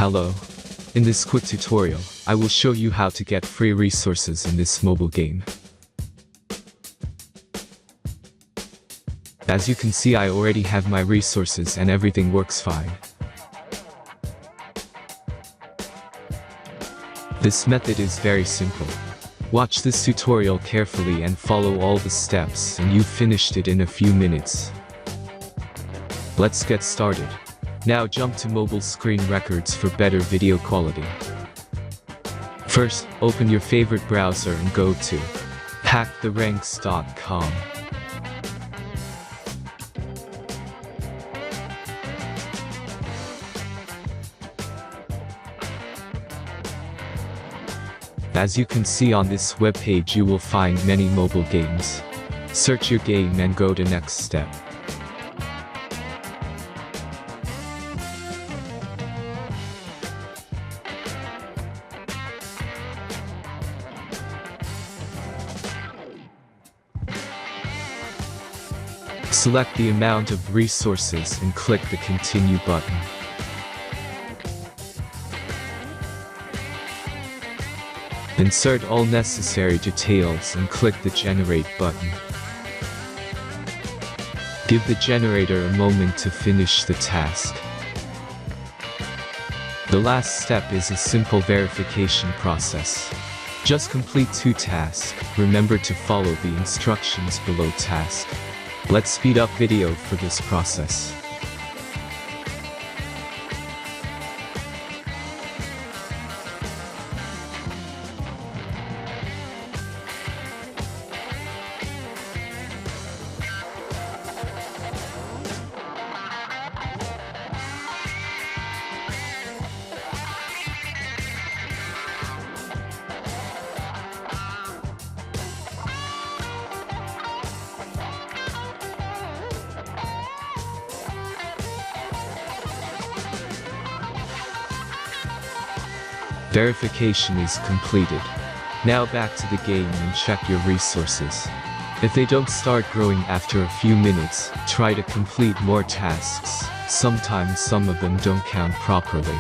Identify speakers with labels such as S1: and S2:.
S1: Hello. In this quick tutorial, I will show you how to get free resources in this mobile game. As you can see, I already have my resources and everything works fine. This method is very simple. Watch this tutorial carefully and follow all the steps and you've finished it in a few minutes. Let's get started. Now jump to mobile screen records for better video quality. First, open your favorite browser and go to hacktheranks.com. As you can see on this webpage, you will find many mobile games. Search your game and go to next step. Select the amount of resources and click the Continue button. Insert all necessary details and click the Generate button. Give the generator a moment to finish the task. The last step is a simple verification process. Just complete 2 tasks. Remember to follow the instructions below task. Let's speed up video for this process. Verification is completed. Now back to the game and check your resources. If they don't start growing after a few minutes, try to complete more tasks. Sometimes some of them don't count properly.